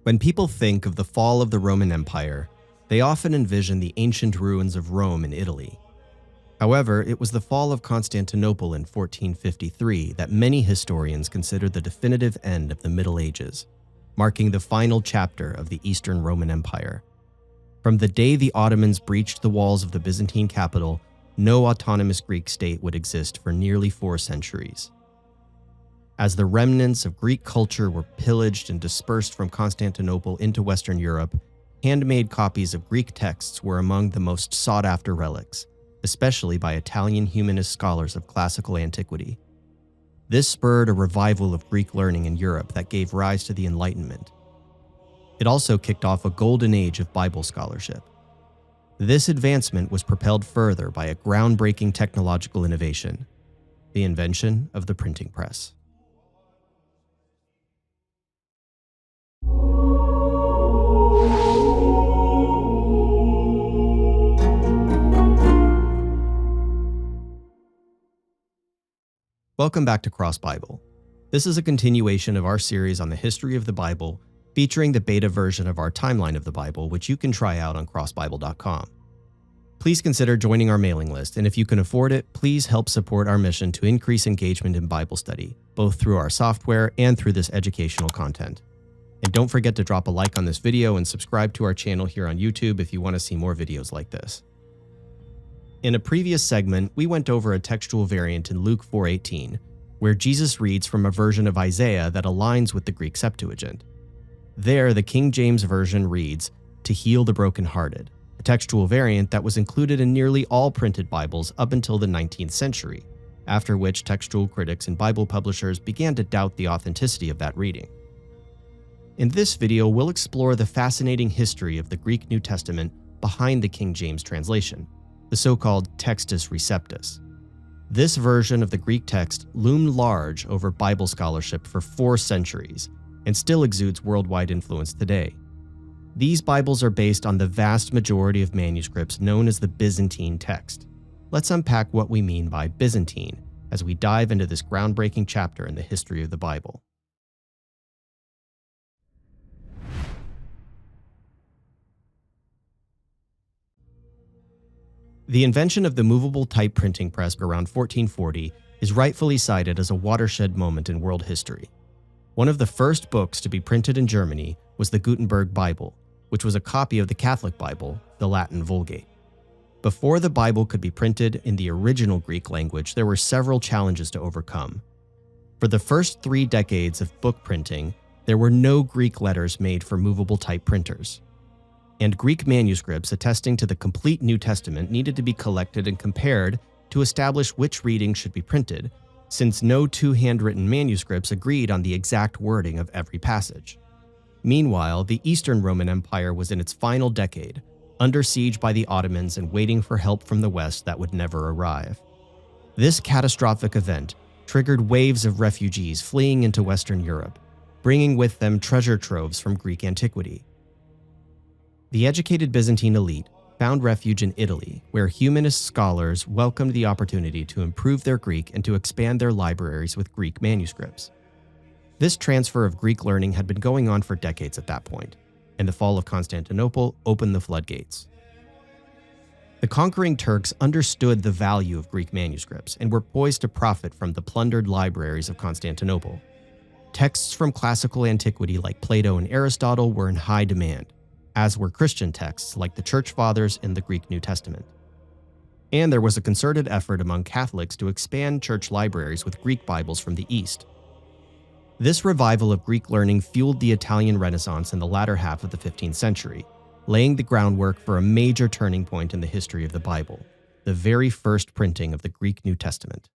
When people think of the fall of the Roman Empire, they often envision the ancient ruins of Rome in Italy. However, it was the fall of Constantinople in 1453 that many historians consider the definitive end of the Middle Ages, marking the final chapter of the Eastern Roman Empire. From the day the Ottomans breached the walls of the Byzantine capital, no autonomous Greek state would exist for nearly 4 centuries. As the remnants of Greek culture were pillaged and dispersed from Constantinople into Western Europe, handmade copies of Greek texts were among the most sought-after relics, especially by Italian humanist scholars of classical antiquity. This spurred a revival of Greek learning in Europe that gave rise to the Enlightenment. It also kicked off a golden age of Bible scholarship. This advancement was propelled further by a groundbreaking technological innovation, the invention of the printing press. Welcome back to Cross Bible. This is a continuation of our series on the history of the Bible, featuring the beta version of our timeline of the Bible, which you can try out on crossbible.com. Please consider joining our mailing list, and if you can afford it, please help support our mission to increase engagement in Bible study, both through our software and through this educational content. And don't forget to drop a like on this video and subscribe to our channel here on YouTube if you want to see more videos like this. In a previous segment, we went over a textual variant in Luke 4:18, where Jesus reads from a version of Isaiah that aligns with the Greek Septuagint. There, the King James Version reads, "to heal the brokenhearted," a textual variant that was included in nearly all printed Bibles up until the 19th century, after which textual critics and Bible publishers began to doubt the authenticity of that reading. In this video, we'll explore the fascinating history of the Greek New Testament behind the King James translation, the so-called Textus Receptus. This version of the Greek text loomed large over Bible scholarship for 4 centuries and still exudes worldwide influence today. These Bibles are based on the vast majority of manuscripts known as the Byzantine text. Let's unpack what we mean by Byzantine as we dive into this groundbreaking chapter in the history of the Bible. The invention of the movable type printing press around 1440 is rightfully cited as a watershed moment in world history. One of the first books to be printed in Germany was the Gutenberg Bible, which was a copy of the Catholic Bible, the Latin Vulgate. Before the Bible could be printed in the original Greek language, there were several challenges to overcome. For the first 3 decades of book printing, there were no Greek letters made for movable type printers. And Greek manuscripts attesting to the complete New Testament needed to be collected and compared to establish which readings should be printed, since no 2 handwritten manuscripts agreed on the exact wording of every passage. Meanwhile, the Eastern Roman Empire was in its final decade, under siege by the Ottomans and waiting for help from the West that would never arrive. This catastrophic event triggered waves of refugees fleeing into Western Europe, bringing with them treasure troves from Greek antiquity. The educated Byzantine elite found refuge in Italy, where humanist scholars welcomed the opportunity to improve their Greek and to expand their libraries with Greek manuscripts. This transfer of Greek learning had been going on for decades at that point, and the fall of Constantinople opened the floodgates. The conquering Turks understood the value of Greek manuscripts and were poised to profit from the plundered libraries of Constantinople. Texts from classical antiquity like Plato and Aristotle were in high demand, as were Christian texts like the Church Fathers in the Greek New Testament. And there was a concerted effort among Catholics to expand church libraries with Greek Bibles from the East. This revival of Greek learning fueled the Italian Renaissance in the latter half of the 15th century, laying the groundwork for a major turning point in the history of the Bible, the very first printing of the Greek New Testament.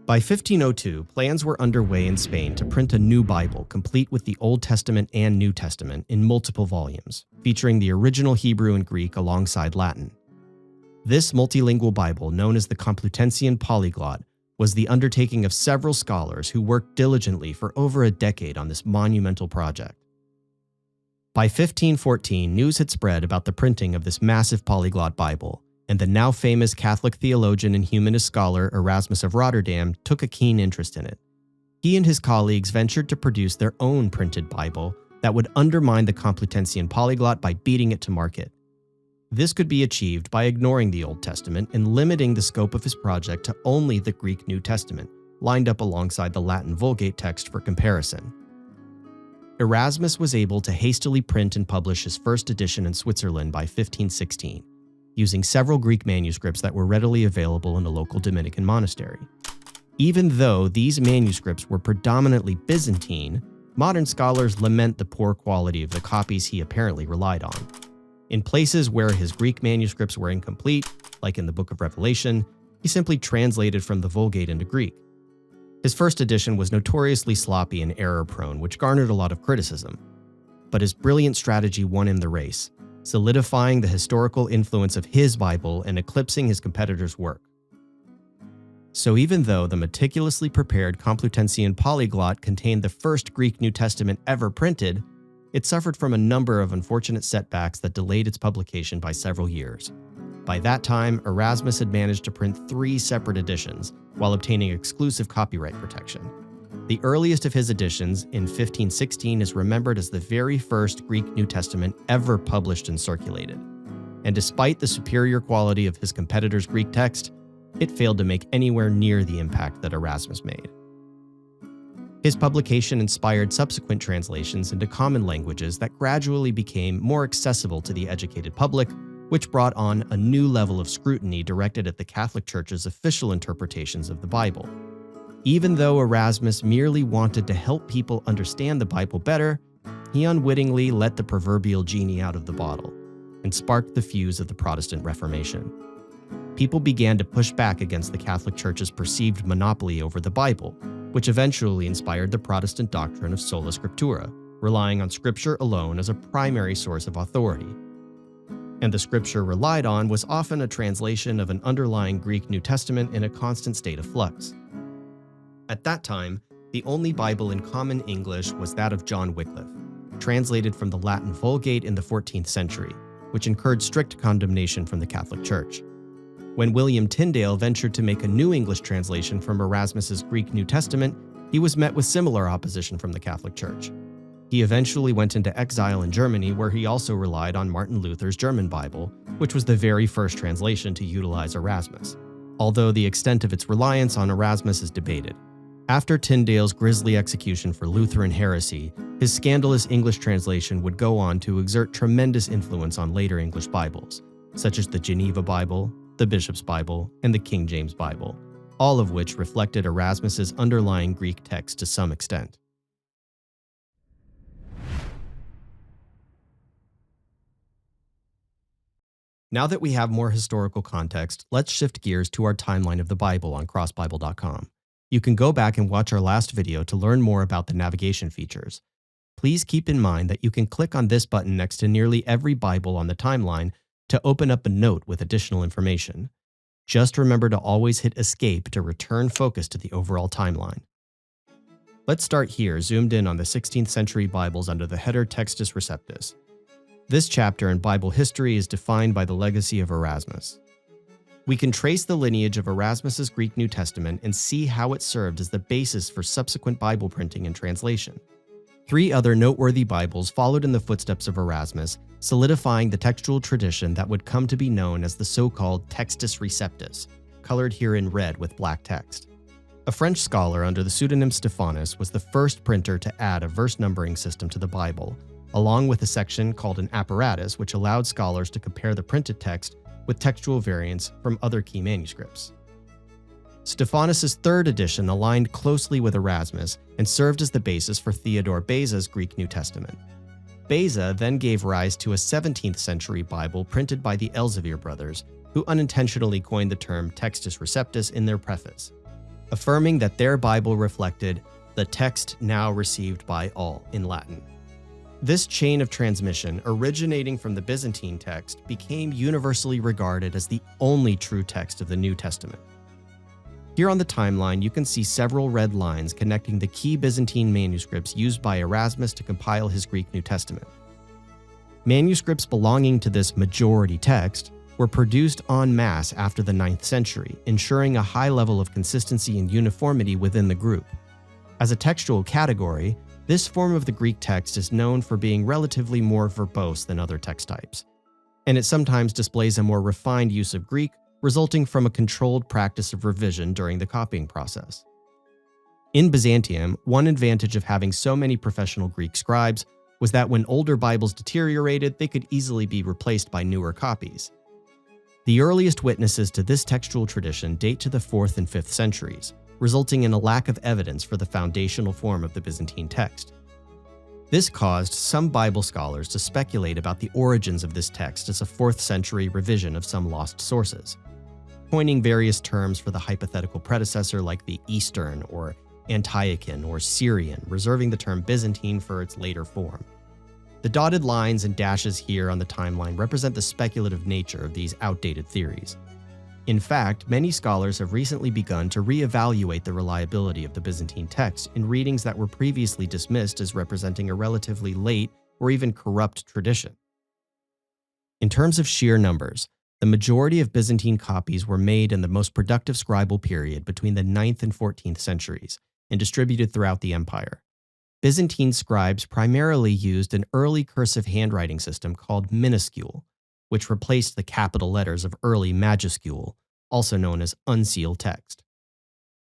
By 1502, plans were underway in Spain to print a new Bible complete with the Old Testament and New Testament in multiple volumes, featuring the original Hebrew and Greek alongside Latin. This multilingual Bible, known as the Complutensian Polyglot, was the undertaking of several scholars who worked diligently for over a decade on this monumental project. By 1514, news had spread about the printing of this massive polyglot Bible, and the now famous Catholic theologian and humanist scholar Erasmus of Rotterdam took a keen interest in it. He and his colleagues ventured to produce their own printed Bible that would undermine the Complutensian polyglot by beating it to market. This could be achieved by ignoring the Old Testament and limiting the scope of his project to only the Greek New Testament, lined up alongside the Latin Vulgate text for comparison. Erasmus was able to hastily print and publish his first edition in Switzerland by 1516, using several Greek manuscripts that were readily available in a local Dominican monastery. Even though these manuscripts were predominantly Byzantine, modern scholars lament the poor quality of the copies he apparently relied on. In places where his Greek manuscripts were incomplete, like in the Book of Revelation, he simply translated from the Vulgate into Greek. His first edition was notoriously sloppy and error-prone, which garnered a lot of criticism. But his brilliant strategy won him the race, solidifying the historical influence of his Bible and eclipsing his competitors' work. So even though the meticulously prepared Complutensian polyglot contained the first Greek New Testament ever printed, it suffered from a number of unfortunate setbacks that delayed its publication by several years. By that time, Erasmus had managed to print 3 separate editions, while obtaining exclusive copyright protection. The earliest of his editions, in 1516, is remembered as the very first Greek New Testament ever published and circulated. And despite the superior quality of his competitor's Greek text, it failed to make anywhere near the impact that Erasmus made. His publication inspired subsequent translations into common languages that gradually became more accessible to the educated public, which brought on a new level of scrutiny directed at the Catholic Church's official interpretations of the Bible. Even though Erasmus merely wanted to help people understand the Bible better, he unwittingly let the proverbial genie out of the bottle and sparked the fuse of the Protestant Reformation. People began to push back against the Catholic Church's perceived monopoly over the Bible, which eventually inspired the Protestant doctrine of sola scriptura, relying on Scripture alone as a primary source of authority. And the Scripture relied on was often a translation of an underlying Greek New Testament in a constant state of flux. At that time, the only Bible in common English was that of John Wycliffe, translated from the Latin Vulgate in the 14th century, which incurred strict condemnation from the Catholic Church. When William Tyndale ventured to make a new English translation from Erasmus's Greek New Testament, he was met with similar opposition from the Catholic Church. He eventually went into exile in Germany, where he also relied on Martin Luther's German Bible, which was the very first translation to utilize Erasmus, although the extent of its reliance on Erasmus is debated. After Tyndale's grisly execution for Lutheran heresy, his scandalous English translation would go on to exert tremendous influence on later English Bibles, such as the Geneva Bible, the Bishop's Bible, and the King James Bible, all of which reflected Erasmus's underlying Greek text to some extent. Now that we have more historical context, let's shift gears to our timeline of the Bible on crossbible.com. You can go back and watch our last video to learn more about the navigation features. Please keep in mind that you can click on this button next to nearly every Bible on the timeline to open up a note with additional information. Just remember to always hit escape to return focus to the overall timeline. Let's start here, zoomed in on the 16th century Bibles under the header Textus Receptus. This chapter in Bible history is defined by the legacy of Erasmus. We can trace the lineage of Erasmus's Greek New Testament and see how it served as the basis for subsequent Bible printing and translation. 3 other noteworthy Bibles followed in the footsteps of Erasmus, solidifying the textual tradition that would come to be known as the so-called Textus Receptus, colored here in red with black text. A French scholar under the pseudonym Stephanus was the first printer to add a verse numbering system to the Bible, along with a section called an apparatus which allowed scholars to compare the printed text with textual variants from other key manuscripts. Stephanus's 3rd edition aligned closely with Erasmus and served as the basis for Theodore Beza's Greek New Testament. Beza then gave rise to a 17th century Bible printed by the Elsevier brothers, who unintentionally coined the term Textus Receptus in their preface, affirming that their Bible reflected the text now received by all in Latin. This chain of transmission, originating from the Byzantine text, became universally regarded as the only true text of the New Testament. Here on the timeline, you can see several red lines connecting the key Byzantine manuscripts used by Erasmus to compile his Greek New Testament. Manuscripts belonging to this majority text, were produced en masse after the 9th century, ensuring a high level of consistency and uniformity within the group. As a textual category, this form of the Greek text is known for being relatively more verbose than other text types, and it sometimes displays a more refined use of Greek, resulting from a controlled practice of revision during the copying process. In Byzantium, one advantage of having so many professional Greek scribes was that when older Bibles deteriorated, they could easily be replaced by newer copies. The earliest witnesses to this textual tradition date to the 4th and 5th centuries, resulting in a lack of evidence for the foundational form of the Byzantine text. This caused some Bible scholars to speculate about the origins of this text as a 4th century revision of some lost sources, coining various terms for the hypothetical predecessor like the Eastern or Antiochian or Syrian, reserving the term Byzantine for its later form. The dotted lines and dashes here on the timeline represent the speculative nature of these outdated theories. In fact, many scholars have recently begun to reevaluate the reliability of the Byzantine text in readings that were previously dismissed as representing a relatively late or even corrupt tradition. In terms of sheer numbers, the majority of Byzantine copies were made in the most productive scribal period between the 9th and 14th centuries and distributed throughout the empire. Byzantine scribes primarily used an early cursive handwriting system called minuscule, which replaced the capital letters of early majuscule, also known as unsealed text.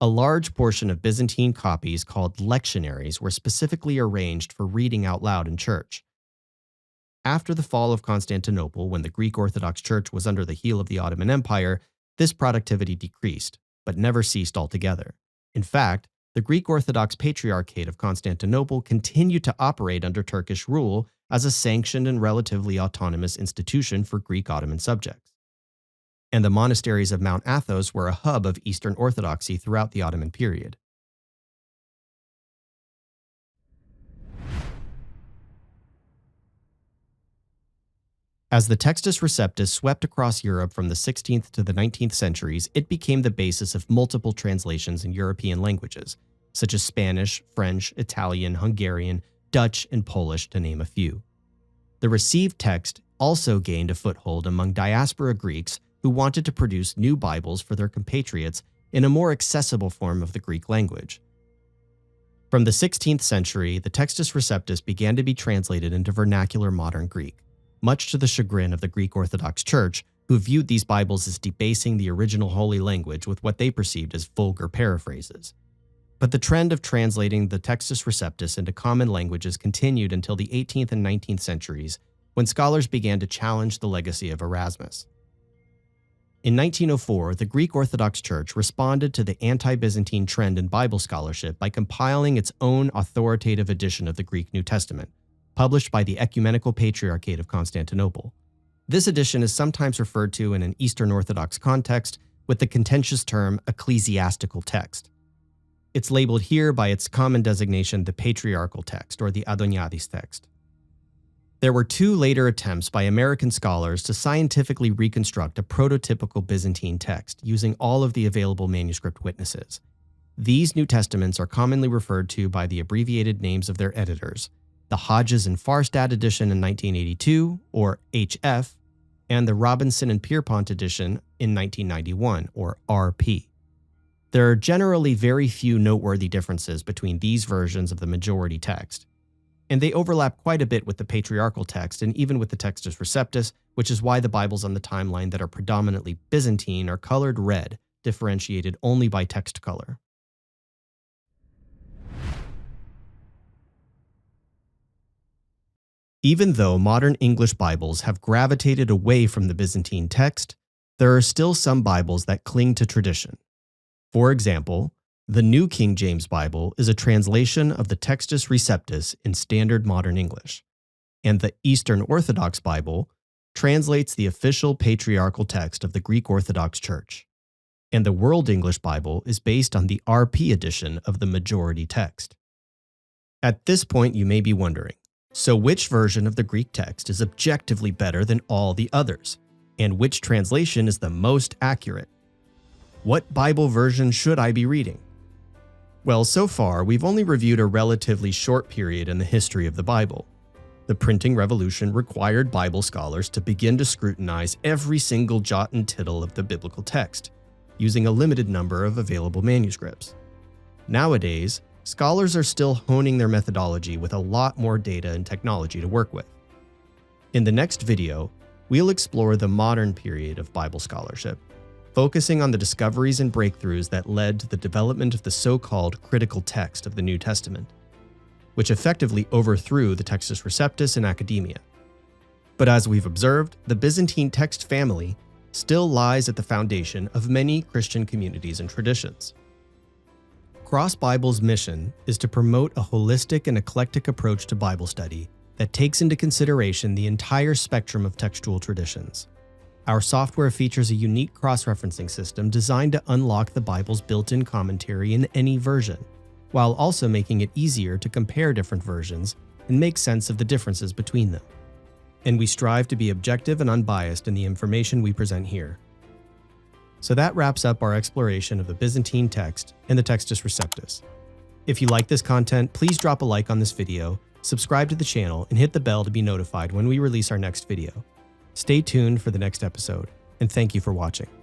A large portion of Byzantine copies called lectionaries were specifically arranged for reading out loud in church. After the fall of Constantinople, when the Greek Orthodox Church was under the heel of the Ottoman Empire, this productivity decreased, but never ceased altogether. In fact, the Greek Orthodox Patriarchate of Constantinople continued to operate under Turkish rule as a sanctioned and relatively autonomous institution for Greek Ottoman subjects. And the monasteries of Mount Athos were a hub of Eastern Orthodoxy throughout the Ottoman period. As the Textus Receptus swept across Europe from the 16th to the 19th centuries, it became the basis of multiple translations in European languages, such as Spanish, French, Italian, Hungarian, Dutch, and Polish, to name a few. The received text also gained a foothold among diaspora Greeks who wanted to produce new Bibles for their compatriots in a more accessible form of the Greek language. From the 16th century, the Textus Receptus began to be translated into vernacular modern Greek, much to the chagrin of the Greek Orthodox Church, who viewed these Bibles as debasing the original holy language with what they perceived as vulgar paraphrases. But the trend of translating the Textus Receptus into common languages continued until the 18th and 19th centuries, when scholars began to challenge the legacy of Erasmus. In 1904, the Greek Orthodox Church responded to the anti-Byzantine trend in Bible scholarship by compiling its own authoritative edition of the Greek New Testament, published by the Ecumenical Patriarchate of Constantinople. This edition is sometimes referred to in an Eastern Orthodox context with the contentious term ecclesiastical text. It's labeled here by its common designation, the patriarchal text, or the Adoniadis text. There were two later attempts by American scholars to scientifically reconstruct a prototypical Byzantine text using all of the available manuscript witnesses. These New Testaments are commonly referred to by the abbreviated names of their editors: the Hodges and Farstad edition in 1982, or HF, and the Robinson and Pierpont edition in 1991, or RP. There are generally very few noteworthy differences between these versions of the majority text, and they overlap quite a bit with the patriarchal text and even with the Textus Receptus, which is why the Bibles on the timeline that are predominantly Byzantine are colored red, differentiated only by text color. Even though modern English Bibles have gravitated away from the Byzantine text, there are still some Bibles that cling to tradition. For example, the New King James Bible is a translation of the Textus Receptus in Standard Modern English, and the Eastern Orthodox Bible translates the official patriarchal text of the Greek Orthodox Church, and the World English Bible is based on the RP edition of the majority text. At this point, you may be wondering, so which version of the Greek text is objectively better than all the others, and which translation is the most accurate? What Bible version should I be reading? Well, so far, we've only reviewed a relatively short period in the history of the Bible. The printing revolution required Bible scholars to begin to scrutinize every single jot and tittle of the biblical text, using a limited number of available manuscripts. Nowadays, scholars are still honing their methodology with a lot more data and technology to work with. In the next video, we'll explore the modern period of Bible scholarship, focusing on the discoveries and breakthroughs that led to the development of the so-called critical text of the New Testament, which effectively overthrew the Textus Receptus in academia. But as we've observed, the Byzantine text family still lies at the foundation of many Christian communities and traditions. Cross Bible's mission is to promote a holistic and eclectic approach to Bible study that takes into consideration the entire spectrum of textual traditions. Our software features a unique cross-referencing system designed to unlock the Bible's built-in commentary in any version, while also making it easier to compare different versions and make sense of the differences between them. And we strive to be objective and unbiased in the information we present here. So that wraps up our exploration of the Byzantine text and the Textus Receptus. If you like this content, please drop a like on this video, subscribe to the channel, and hit the bell to be notified when we release our next video. Stay tuned for the next episode, and thank you for watching.